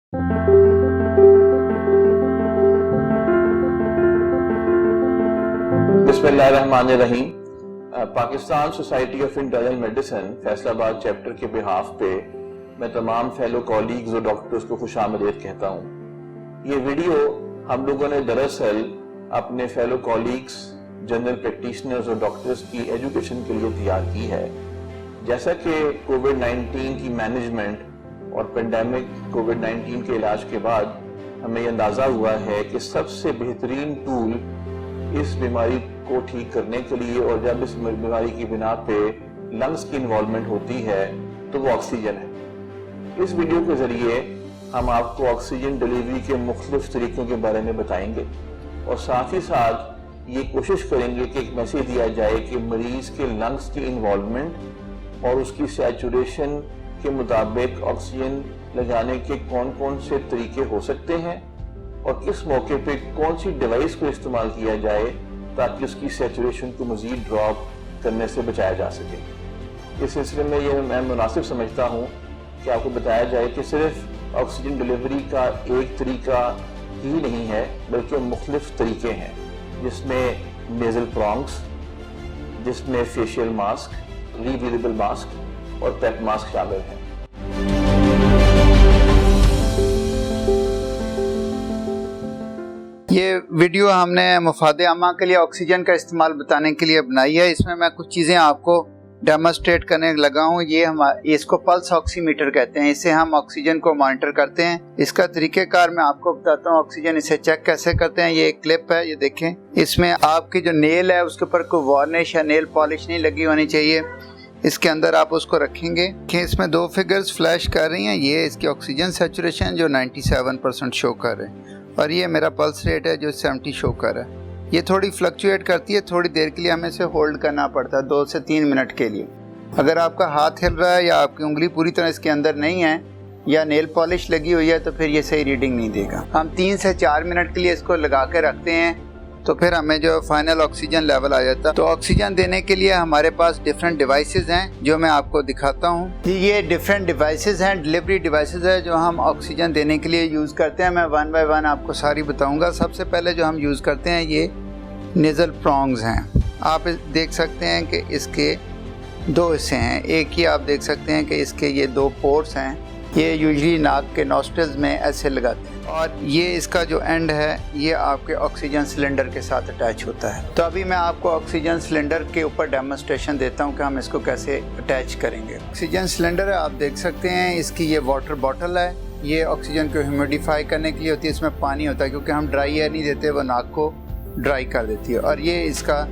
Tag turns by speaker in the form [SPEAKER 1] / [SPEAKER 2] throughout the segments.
[SPEAKER 1] बिस्मिल्लाहिर्रहमानिर्रहीम। Pakistan society of internal medicine Faisalabad chapter के behalf पे मैं तमाम फेलो कॉलीग्स और डॉक्टर्स को खुशामदीद कहता हूँ। ये वीडियो हम लोगों ने दरअसल अपने फेलो कॉलीग्स, जनरल प्रैक्टिशनर्स और डॉक्टर्स की एजुकेशन के लिए तैयार की है। जैसा कि कोविड-19 की मैनेजमेंट और पेंडेमिक कोविड-19 के इलाज के बाद हमें यह अंदाज़ा हुआ है कि सबसे बेहतरीन टूल इस बीमारी को ठीक करने के लिए, और जब इस बीमारी की बिना पे लंग्स की इन्वॉल्वमेंट होती है तो वो ऑक्सीजन है। इस वीडियो के जरिए हम आपको ऑक्सीजन डिलीवरी के मुख्तलिफ तरीकों के बारे में बताएंगे और साथ ही साथ ये कोशिश करेंगे कि एक मैसेज दिया जाए कि मरीज के लंग्स की इन्वॉल्वमेंट और उसकी सैचुरेशन के मुताबिक ऑक्सीजन लगाने के कौन कौन से तरीके हो सकते हैं और किस मौके पे कौन सी डिवाइस को इस्तेमाल किया जाए ताकि उसकी सैचुरेशन को मजीद ड्रॉप करने से बचाया जा सके। इस सिलसिले में यह मैं मुनासिब समझता हूँ कि आपको बताया जाए कि सिर्फ ऑक्सीजन डिलीवरी का एक तरीका ही नहीं है, बल्कि मुख्तलिफ तरीके हैं, जिसमें नेजल प्रॉन्ग्स, जिसमें फेशियल मास्क, रीब्रीदेबल मास्क और पैक मास्क शामिल हैं।
[SPEAKER 2] ये वीडियो हमने मुफादे आमा के लिए ऑक्सीजन का इस्तेमाल बताने के लिए बनाई है। इसमें मैं कुछ चीज़ें आपको डेमोस्ट्रेट करने लगा हूँ। इसको पल्स ऑक्सीमीटर कहते हैं। इससे हम ऑक्सीजन को मॉनिटर करते हैं। इसका तरीक़ेकार मैं आपको बताता हूँ। ऑक्सीजन इसे चेक कैसे करते हैं। ये एक क्लिप है, ये देखें। इसमें आपकी जो नेल है उसके ऊपर कोई वार्निश या नेल पॉलिश नहीं लगी होनी चाहिए। इसके अंदर आप उसको रखेंगे कि इसमें दो फिगर्स फ्लैश कर रही हैं। ये इसकी ऑक्सीजन सैचुरेशन जो 97% शो कर रहे हैं और ये मेरा पल्स रेट है जो 70 शो कर रहा है। ये थोड़ी फ्लक्चुएट करती है, थोड़ी देर के लिए हमें इसे होल्ड करना पड़ता है, 2 से 3 मिनट के लिए। अगर आपका हाथ हिल रहा है या आपकी उंगली पूरी तरह इसके अंदर नहीं है या नेल पॉलिश लगी हुई है तो फिर ये सही रीडिंग नहीं देगा। हम 3 से 4 मिनट के लिए इसको लगा के रखते हैं तो फिर हमें जो फाइनल ऑक्सीजन लेवल आ जाता है। तो ऑक्सीजन देने के लिए हमारे पास डिफरेंट डिवाइसेस हैं जो मैं आपको दिखाता हूँ। ये डिफरेंट डिवाइसेस हैं, डिलीवरी डिवाइसेस हैं जो हम ऑक्सीजन देने के लिए यूज़ करते हैं। मैं 1 बाय 1 आपको सारी बताऊँगा। सबसे पहले जो हम यूज़ करते हैं ये नेज़ल प्रॉन्ग्स हैं। आप देख सकते हैं कि इसके 2 हिस्से हैं। एक ही आप देख सकते हैं कि इसके ये 2 पोर्ट्स हैं। ये यूजली नाक के नॉस्ट्रल्स में ऐसे लगाते हैं और ये इसका जो एंड है ये आपके ऑक्सीजन सिलेंडर के साथ अटैच होता है। तो अभी मैं आपको ऑक्सीजन सिलेंडर के ऊपर डेमोस्ट्रेशन देता हूँ कि हम इसको कैसे अटैच करेंगे। ऑक्सीजन सिलेंडर है, आप देख सकते हैं। इसकी ये वाटर बॉटल है। ये ऑक्सीजन को ह्यूमिडिफाई करने के लिए होती है। इसमें पानी होता है क्योंकि हम ड्राई एयर नहीं देते, वो नाक को ड्राई कर देती है। और ये इसका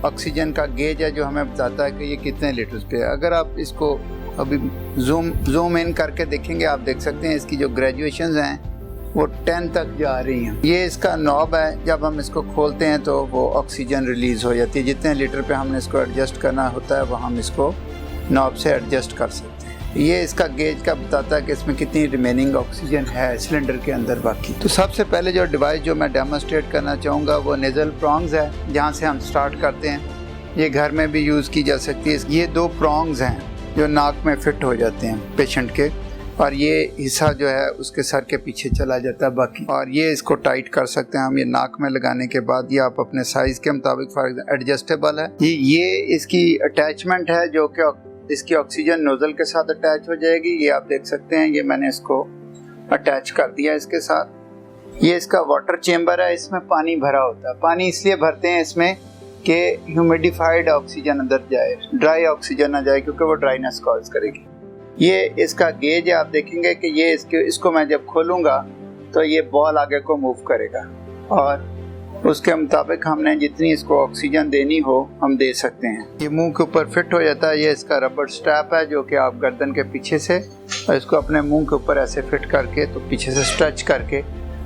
[SPEAKER 2] ऑक्सीजन का गेज है जो हमें बताता है कि ये कितने लीटर्स पे है। अगर आप इसको अभी जूम इन करके देखेंगे, आप देख सकते हैं इसकी जो ग्रेजुएशंस हैं वो 10 तक जा रही हैं। ये इसका नॉब है, जब हम इसको खोलते हैं तो वो ऑक्सीजन रिलीज हो जाती है। जितने लीटर पे हमने इसको एडजस्ट करना होता है वो हम इसको नॉब से एडजस्ट कर सकते हैं। ये इसका गेज का बताता है कि इसमें कितनी रिमेनिंग ऑक्सीजन है सिलेंडर के अंदर बाकी। तो सबसे पहले जो डिवाइस जो मैं डेमोस्ट्रेट करना चाहूँगा वो नेज़ल प्रॉन्ग्स है, जहाँ से हम स्टार्ट करते हैं। ये घर में भी यूज़ की जा सकती है। ये 2 प्रॉन्ग्स हैं जो नाक में फिट हो जाते हैं पेशेंट के, और ये हिस्सा जो है उसके सर के पीछे चला जाता है बाकी। और ये इसको टाइट कर सकते हैं हम। ये नाक में लगाने के बाद ये आप अपने साइज़ के मुताबिक फॉर एग्जाम्पल एडजस्टेबल है। ये इसकी अटैचमेंट है जो कि इसकी ऑक्सीजन नोजल के साथ अटैच हो जाएगी। ये आप देख सकते हैं, ये मैंने इसको अटैच कर दिया इसके साथ। ये इसका वाटर चेम्बर है, इसमें पानी भरा होता है। पानी इसलिए भरते हैं इसमें कि ह्यूमिडिफाइड ऑक्सीजन अंदर जाए, ड्राई ऑक्सीजन ना जाए, क्योंकि वो ड्राइनेस कॉज करेगी। ये इसका गेज है, आप देखेंगे कि ये इसको मैं जब खोलूँगा तो ये बॉल आगे को मूव करेगा और उसके मुताबिक हमने जितनी इसको ऑक्सीजन देनी हो हम दे सकते हैं। ये मुंह के ऊपर फिट हो जाता है। ये इसका रबर स्ट्रैप है जो कि आप गर्दन के पीछे से और इसको अपने मुंह के ऊपर ऐसे फिट करके तो पीछे से स्ट्रेच करके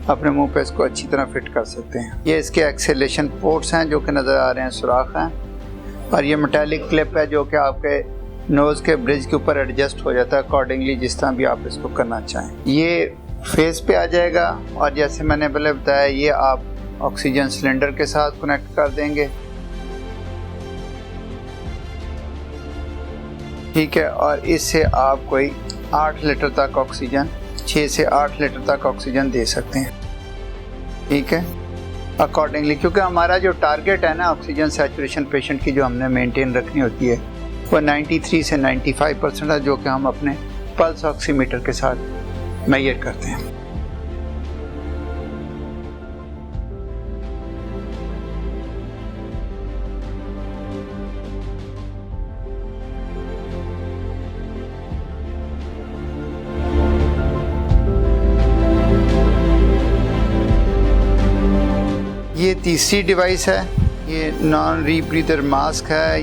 [SPEAKER 2] अपने मुंह पे इसको अच्छी तरह फिट कर सकते हैं। ये इसके एक्सेलेशन पोर्ट्स हैं जो कि नज़र आ रहे हैं, सुराख हैं। और ये मेटालिक क्लिप है जो कि आपके नोज़ के ब्रिज के ऊपर एडजस्ट हो जाता है अकॉर्डिंगली, जिस तरह भी आप इसको करना चाहें। ये फेस पे आ जाएगा और जैसे मैंने पहले बताया ये आप ऑक्सीजन सिलेंडर के साथ कनेक्ट कर देंगे, ठीक है। और इससे आप कोई 8 लीटर तक ऑक्सीजन 6 से 8 लीटर तक ऑक्सीजन दे सकते हैं। ठीक है, अकॉर्डिंगली, क्योंकि हमारा जो टारगेट है ना ऑक्सीजन सैचुरेशन पेशेंट की जो हमने मेंटेन रखनी होती है वो 93 से 95% है, जो कि हम अपने पल्स ऑक्सीमीटर के साथ मेजर करते हैं। ये तीसरी डिवाइस है, ये नॉन रीब्रीदर मास्क है।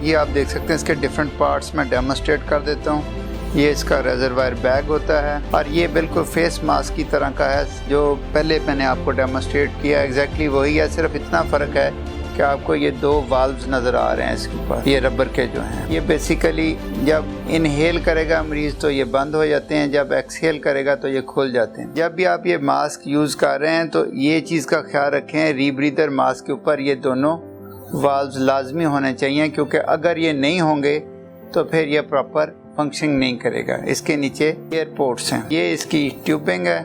[SPEAKER 2] ये आप देख सकते हैं, इसके डिफरेंट पार्ट्स में डेमोस्ट्रेट कर देता हूँ। ये इसका रेजरवायर बैग होता है और ये बिल्कुल फेस मास्क की तरह का है जो पहले मैंने आपको डेमोस्ट्रेट किया, एग्जैक्टली वही है, सिर्फ इतना फ़र्क है कि आपको ये 2 वाल्व्स नज़र आ रहे हैं इसके ऊपर, ये रबर के जो हैं। ये बेसिकली जब इनहेल करेगा मरीज़ तो ये बंद हो जाते हैं, जब एक्सहेल करेगा तो ये खुल जाते हैं। जब भी आप ये मास्क यूज़ कर रहे हैं तो ये चीज़ का ख्याल रखें, रीब्रीदर मास्क के ऊपर ये दोनों वाल्व्स लाजमी होने चाहिए, क्योंकि अगर ये नहीं होंगे तो फिर ये प्रॉपर फंक्शनिंग नहीं करेगा। इसके नीचे एयरपोर्ट्स हैं, ये इसकी ट्यूबिंग है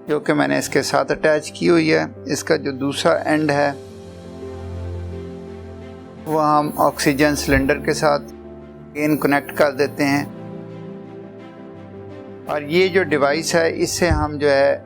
[SPEAKER 2] जो कि मैंने इसके साथ अटैच की हुई है। इसका जो दूसरा एंड है वो हम ऑक्सीजन सिलेंडर के साथ इन कनेक्ट कर देते हैं और ये जो डिवाइस है इससे हम जो है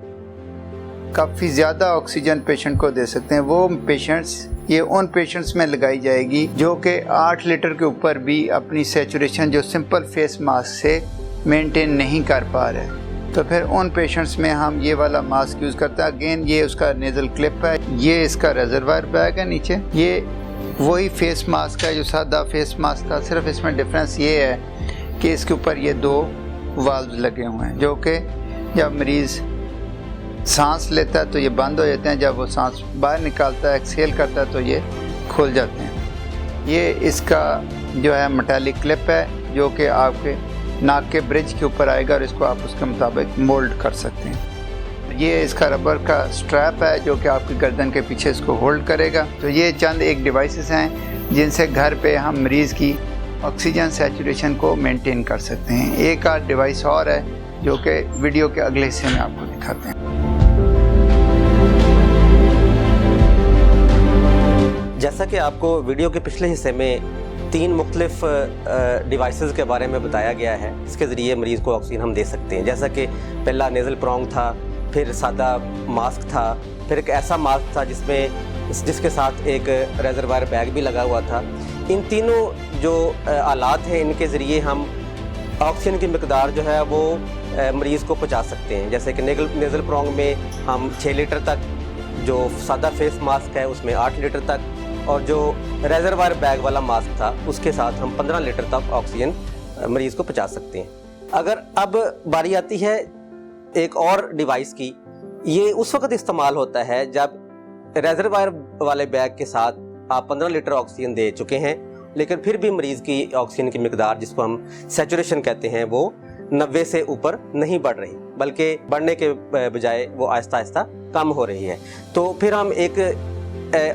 [SPEAKER 2] काफ़ी ज़्यादा ऑक्सीजन पेशेंट को दे सकते हैं। वो पेशेंट्स, ये उन पेशेंट्स में लगाई जाएगी जो कि 8 लीटर के ऊपर भी अपनी सैचुरेशन जो सिंपल फेस मास्क से मेंटेन नहीं कर पा रहे, तो फिर उन पेशेंट्स में हम ये वाला मास्क यूज़ करते हैं। अगेन ये उसका नेज़ल क्लिप है, ये इसका रेजरवायर बैग है नीचे। ये वही फेस मास्क है जो सादा फेस मास्क था, सिर्फ इसमें डिफरेंस ये है कि इसके ऊपर ये 2 वाल्व लगे हुए हैं जो कि जब मरीज़ सांस लेता है तो ये बंद हो जाते हैं, जब वो सांस बाहर निकालता है, एक्सहेल करता है तो ये खुल जाते हैं। ये इसका जो है मेटालिक क्लिप है जो कि आपके नाक के ब्रिज के ऊपर आएगा और इसको आप उसके मुताबिक मोल्ड कर सकते हैं। ये इसका रबर का स्ट्रैप है जो कि आपकी गर्दन के पीछे इसको होल्ड करेगा। तो ये चंद एक डिवाइसेस हैं जिनसे घर पे हम मरीज़ की ऑक्सीजन सैचुरेशन को मेंटेन कर सकते हैं। एक आध डिवाइस और है जो कि वीडियो के अगले हिस्से में आपको दिखाते हैं।
[SPEAKER 3] जैसा कि आपको वीडियो के पिछले हिस्से में 3 मुख्तलिफ डिवाइसेस के बारे में बताया गया है इसके ज़रिए मरीज़ को ऑक्सीजन हम दे सकते हैं। जैसा कि पहला नेज़ल प्रोंग था, फिर सादा मास्क था, फिर एक ऐसा मास्क था जिसके साथ एक रेजरवायर बैग भी लगा हुआ था। इन तीनों जो आलात हैं इनके ज़रिए हम ऑक्सीजन की मकदार जो है वो मरीज़ को पहुंचा सकते हैं। जैसे कि नेज़ल प्रोंग में हम 6 लीटर तक, जो सादा फेस मास्क है उसमें 8 लीटर तक, और जो रेजरवायर बैग वाला मास्क था उसके साथ हम 15 लीटर तक ऑक्सीजन मरीज़ को पहुंचा सकते हैं। अगर अब बारी आती है एक और डिवाइस की, ये उस वक्त इस्तेमाल होता है जब रेजरवायर वाले बैग के साथ आप 15 लीटर ऑक्सीजन दे चुके हैं, लेकिन फिर भी मरीज़ की ऑक्सीजन की मिकदार, जिसको हम सैचुरेशन कहते हैं, वो 90 से ऊपर नहीं बढ़ रही, बल्कि बढ़ने के बजाय वो आहिस्ता आहिस्ता कम हो रही है। तो फिर हम एक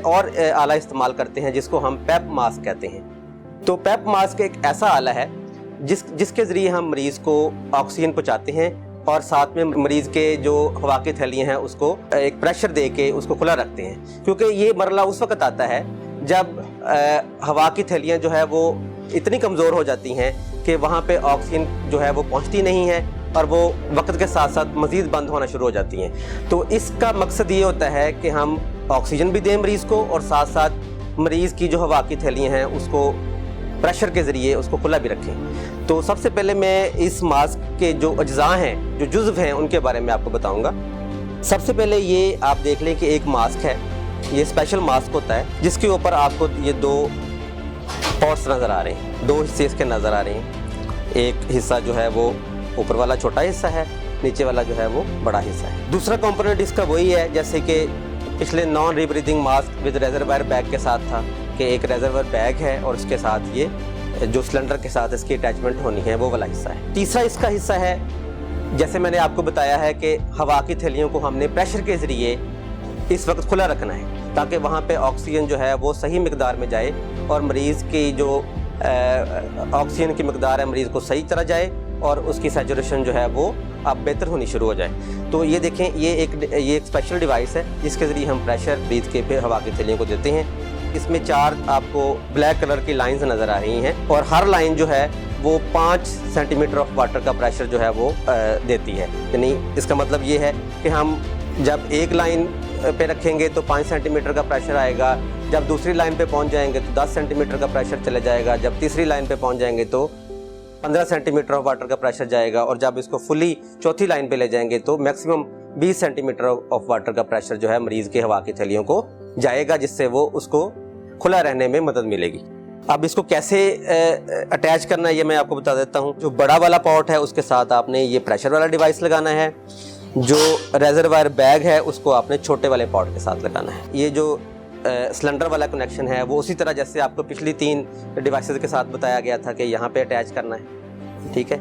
[SPEAKER 3] और आला इस्तेमाल करते हैं जिसको हम पैप मास्क कहते हैं। तो पैप मास्क एक ऐसा आला है जिसके ज़रिए हम मरीज़ को ऑक्सीजन पहुँचाते हैं और साथ में मरीज़ के जो हवा की थैलियाँ हैं उसको एक प्रेशर दे के उसको खुला रखते हैं, क्योंकि ये मरला उस वक्त आता है जब हवा की थैलियाँ जो है वो इतनी कमज़ोर हो जाती हैं कि वहाँ पे ऑक्सीजन जो है वो पहुँचती नहीं है और वो वक्त के साथ साथ मज़ीद बंद होना शुरू हो जाती हैं। तो इसका मकसद ये होता है कि हम ऑक्सीजन भी दें मरीज़ को और साथ साथ मरीज़ की जो हवा की थैलियाँ हैं उसको प्रेशर के ज़रिए उसको खुला भी रखें। तो सबसे पहले मैं इस मास्क के जो अज्जा हैं, जो जुज़्व हैं, उनके बारे में आपको बताऊंगा। सबसे पहले ये आप देख लें कि एक मास्क है, ये स्पेशल मास्क होता है जिसके ऊपर आपको ये 2 पॉट्स नज़र आ रहे हैं, 2 हिस्से इसके नज़र आ रहे हैं। एक हिस्सा जो है वो ऊपर वाला छोटा हिस्सा है, नीचे वाला जो है वो बड़ा हिस्सा है। दूसरा कंपोनेंट इसका वही है जैसे कि पिछले non rebreathing mask with reservoir bag के साथ था, कि एक रेजरवायर बैग है और उसके साथ ये जो सिलेंडर के साथ इसकी अटैचमेंट होनी है वो वाला हिस्सा है। तीसरा इसका हिस्सा है, जैसे मैंने आपको बताया है कि हवा की थैलियों को हमने प्रेशर के ज़रिए इस वक्त खुला रखना है ताकि वहाँ पे ऑक्सीजन जो है वो सही मिकदार में जाए और मरीज़ की जो ऑक्सीजन की मिकदार है मरीज़ को सही तरह जाए और उसकी सैचुरेशन जो है वो अब बेहतर होनी शुरू हो जाए। तो ये देखें, ये एक स्पेशल डिवाइस है जिसके ज़रिए हम प्रेशर ब्रीथ के फिर हवा की थैलियों को देते हैं। इसमें 4 आपको ब्लैक कलर की लाइंस नज़र आ रही हैं और हर लाइन जो है वो 5 सेंटीमीटर ऑफ वाटर का प्रेशर जो है वो देती है। यानी इसका मतलब ये है कि हम जब एक लाइन पे रखेंगे तो 5 सेंटीमीटर का प्रेशर आएगा, जब दूसरी लाइन पे पहुंच जाएंगे तो 10 सेंटीमीटर का प्रेशर चला जाएगा, जब तीसरी लाइन पे पहुंच जाएंगे तो 15 सेंटीमीटर ऑफ वाटर का प्रेशर जाएगा, और जब इसको फुली चौथी लाइन पे ले जाएंगे तो मैक्सिमम 20 सेंटीमीटर ऑफ वाटर का प्रेशर जो है मरीज़ के हवा की थैलियों को जाएगा, जिससे वो उसको खुला रहने में मदद मिलेगी। अब इसको कैसे अटैच करना है ये मैं आपको बता देता हूँ। जो बड़ा वाला पॉट है उसके साथ आपने ये प्रेशर वाला डिवाइस लगाना है, जो रेजरवायर बैग है उसको आपने छोटे वाले पॉट के साथ लगाना है। ये जो सिलेंडर वाला कनेक्शन है वो उसी तरह जैसे आपको पिछली 3 डिवाइसेस के साथ बताया गया था कि यहाँ पे अटैच करना है, ठीक है।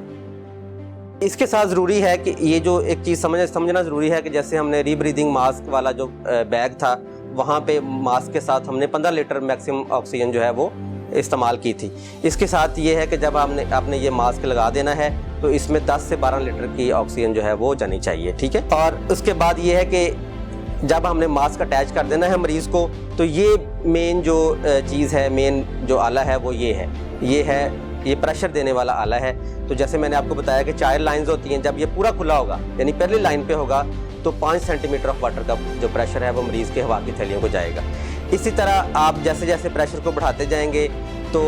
[SPEAKER 3] इसके साथ ज़रूरी है कि ये जो एक चीज़ समझना ज़रूरी है कि जैसे हमने रीब्रीदिंग मास्क वाला जो बैग था वहाँ पे मास्क के साथ हमने 15 लीटर मैक्सिमम ऑक्सीजन जो है वो इस्तेमाल की थी। इसके साथ ये है कि जब आपने ये मास्क लगा देना है तो इसमें 10 से 12 लीटर की ऑक्सीजन जो है वो जानी चाहिए, ठीक है। और उसके बाद ये है कि जब हमने मास्क अटैच कर देना है मरीज़ को, तो ये मेन जो चीज़ है, मेन जो आला है वो ये प्रेशर देने वाला आला है। तो जैसे मैंने आपको बताया कि 4 लाइंस होती हैं, जब ये पूरा खुला होगा यानी पहली लाइन पे होगा तो 5 सेंटीमीटर ऑफ वाटर का जो प्रेशर है वो मरीज़ के हवा की थैलियों को जाएगा। इसी तरह आप जैसे जैसे प्रेशर को बढ़ाते जाएंगे तो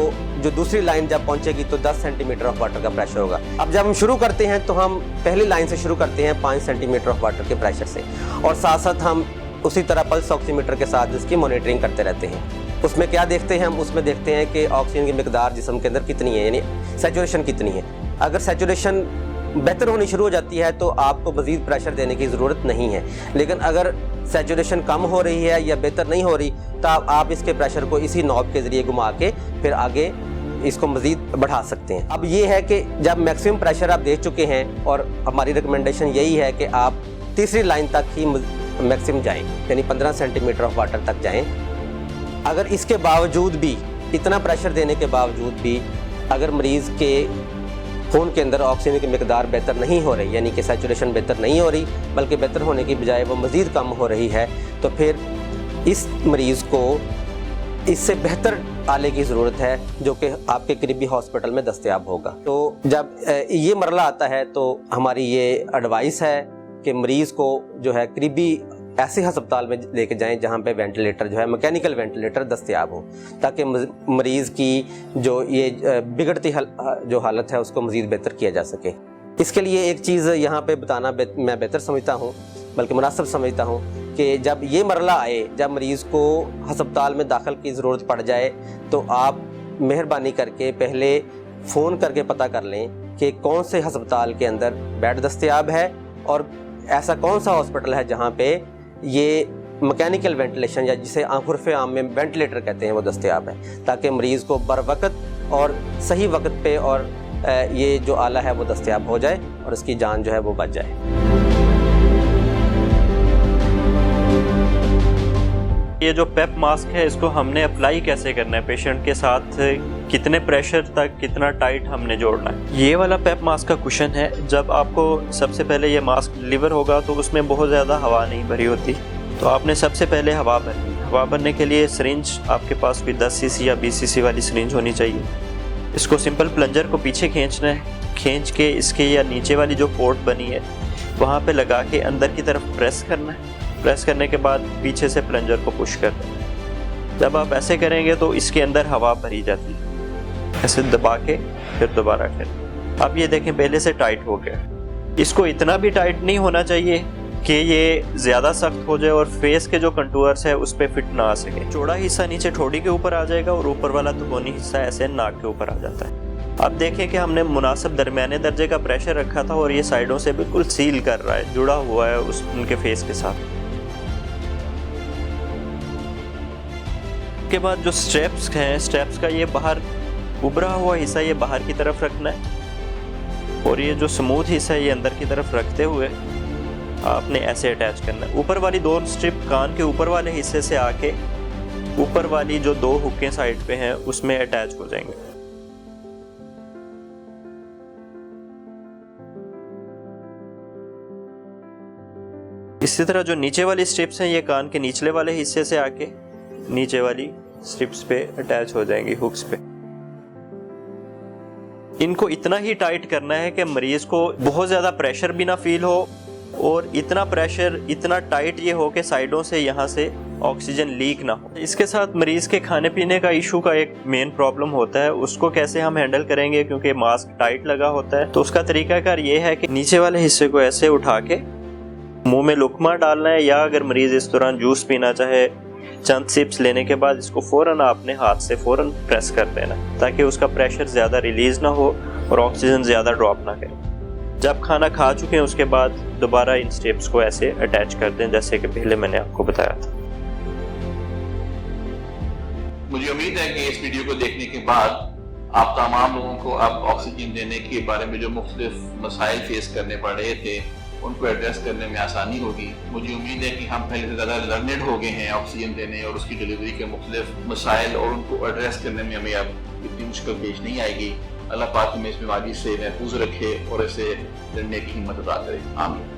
[SPEAKER 3] जो दूसरी लाइन जब पहुंचेगी तो 10 सेंटीमीटर ऑफ वाटर का प्रेशर होगा। अब जब हम शुरू करते हैं तो हम पहली लाइन से शुरू करते हैं 5 सेंटीमीटर ऑफ वाटर के प्रेशर से, और साथ साथ हम उसी तरह पल्स ऑक्सीमीटर के साथ इसकी मॉनिटरिंग करते रहते हैं। उसमें क्या देखते हैं हम? उसमें देखते हैं कि ऑक्सीजन की मिकदार जिस्म के अंदर कितनी है, यानी सैचुरेशन कितनी है। अगर सैचुरेशन बेहतर होनी शुरू हो जाती है तो आपको मज़ीद प्रेशर देने की ज़रूरत नहीं है, लेकिन अगर सैचुरेशन कम हो रही है या बेहतर नहीं हो रही तो आप इसके प्रेशर को इसी नॉब के ज़रिए घुमा के फिर आगे इसको मज़ीद बढ़ा सकते हैं। अब ये है कि जब मैक्सिमम प्रेशर आप दे चुके हैं, और हमारी रिकमेंडेशन यही है कि आप तीसरी लाइन तक ही मैक्सिमम जाएँ, यानी 15 सेंटीमीटर ऑफ वाटर तक जाएँ। अगर इसके बावजूद भी, इतना प्रेशर देने के बावजूद भी अगर मरीज़ के खून के अंदर ऑक्सीजन की मिकदार बेहतर नहीं हो रही, यानी कि सैचुरेशन बेहतर नहीं हो रही बल्कि बेहतर होने की बजाय वो मज़ीद कम हो रही है, तो फिर इस मरीज़ को इससे बेहतर आले की ज़रूरत है जो कि आपके करीबी हॉस्पिटल में दस्तयाब होगा। तो जब ये मरला आता है तो हमारी ये एडवाइस है कि मरीज़ को जो है करीबी ऐसे अस्पताल में लेके जाएं जहां पे वेंटिलेटर जो है, मैकेनिकल वेंटिलेटर दस्तयाब हो, ताकि मरीज़ की जो ये बिगड़ती जो हालत है उसको मज़ीद बेहतर किया जा सके। इसके लिए एक चीज़ यहाँ पे बताना मैं बेहतर समझता हूँ, बल्कि मुनासिब समझता हूँ कि जब ये मरला आए, जब मरीज़ को अस्पताल में दाखिल की ज़रूरत पड़ जाए, तो आप मेहरबानी करके पहले फ़ोन करके पता कर लें कि कौन से अस्पताल के अंदर बेड दस्तयाब है और ऐसा कौन सा हॉस्पिटल है जहाँ पे ये मैकेनिकल वेंटिलेशन या जिसे उर्फ़े आम में वेंटिलेटर कहते हैं वो दस्तयाब है, ताकि मरीज़ को बर वक्त और सही वक्त पे और ये जो आला है वो दस्तयाब हो जाए और उसकी जान जो है वो बच जाए।
[SPEAKER 4] ये जो पेप मास्क है इसको हमने अप्लाई कैसे करना है, पेशेंट के साथ कितने प्रेशर तक कितना टाइट हमने जोड़ना है। ये वाला पेप मास्क का कुशन है। जब आपको सबसे पहले ये मास्क डिलीवर होगा तो उसमें बहुत ज़्यादा हवा नहीं भरी होती, तो आपने सबसे पहले हवा भरनी। हवा भरने के लिए सिरिंज आपके पास कोई 10 सीसी या 20 सीसी वाली सिरिंज होनी चाहिए। इसको सिंपल प्लंजर को पीछे खींचना है, खींच के इसके या नीचे वाली जो पोर्ट बनी है वहाँ पे लगा के अंदर की तरफ प्रेस करना है। प्रेस करने के बाद पीछे से प्लंजर को पुश करना है। जब आप ऐसे करेंगे तो इसके अंदर हवा भरी जाती है, ऐसे दबा के फिर दोबारा करें। अब ये देखें पहले से टाइट हो गया। इसको इतना भी टाइट नहीं होना चाहिए कि ये ज़्यादा सख्त हो जाए और फेस के जो कंटूर्स है उस पर फिट ना आ सके। चौड़ा हिस्सा नीचे ठोड़ी के ऊपर आ जाएगा और ऊपर वाला दुगुनी हिस्सा ऐसे नाक के ऊपर आ जाता है। अब देखें कि हमने मुनासिब दरमियाने दर्जे का प्रेशर रखा था और ये साइडों से बिल्कुल सील कर रहा है, जुड़ा हुआ है उनके फेस के साथ। के बाद जो स्ट्रैप्स हैं, स्ट्रैप्स का ये बाहर उभरा हुआ हिस्सा ये बाहर की तरफ रखना है और ये जो स्मूथ हिस्सा है ये अंदर की तरफ रखते हुए आपने ऐसे अटैच करना है। ऊपर वाली 2 स्ट्रिप कान के ऊपर वाले हिस्से से आके ऊपर वाली जो 2 हुक्कें साइड पे हैं उसमें अटैच हो जाएंगे। इसी तरह जो नीचे वाली स्ट्रिप्स हैं ये कान के निचले वाले हिस्से से आके नीचे वाली स्ट्रिप्स पे अटैच हो जाएंगी, हुक्स पे। इनको इतना ही टाइट करना है कि मरीज को बहुत ज़्यादा प्रेशर भी ना फील हो और इतना प्रेशर इतना टाइट ये हो कि साइडों से यहाँ से ऑक्सीजन लीक ना हो। इसके साथ मरीज के खाने पीने का इशू का एक मेन प्रॉब्लम होता है, उसको कैसे हम हैंडल करेंगे क्योंकि मास्क टाइट लगा होता है। तो उसका तरीकाकार ये है कि नीचे वाले हिस्से को ऐसे उठा के मुंह में लुकमा डालना है, या अगर मरीज इस दौरान जूस पीना चाहे चंद सिप्स लेने के बाद इसको फ़ौरन अपने हाथ से फ़ौरन प्रेस कर देना ताकि उसका प्रेशर ज़्यादा रिलीज़ ना हो और ऑक्सीजन ज़्यादा ड्रॉप ना करे। जब खाना खा चुके हैं उसके बाद दोबारा इन स्टेप्स को ऐसे अटैच कर दें जैसे कि पहले मैंने आपको बताया था।
[SPEAKER 1] मुझे उम्मीद है कि इस वीडियो को देखने के बाद आप तमाम लोगों को अब ऑक्सीजन देने के बारे में जो मुख्तलिफ मसाइल फेस करने पड़ रहे थे उनको एड्रेस करने में आसानी होगी। मुझे उम्मीद है कि हम पहले से ज़्यादा लर्नेड हो गए हैं ऑक्सीजन देने और उसकी डिलीवरी के मुख्तलिफ मसाइल, और उनको एड्रेस करने में हमें अब इतनी मुश्किल पेश नहीं आएगी। अल्लाह पाक हमें इस बीमारी से महफूज रखे और इसे लड़ने की हिम्मत अता करे। आमीन।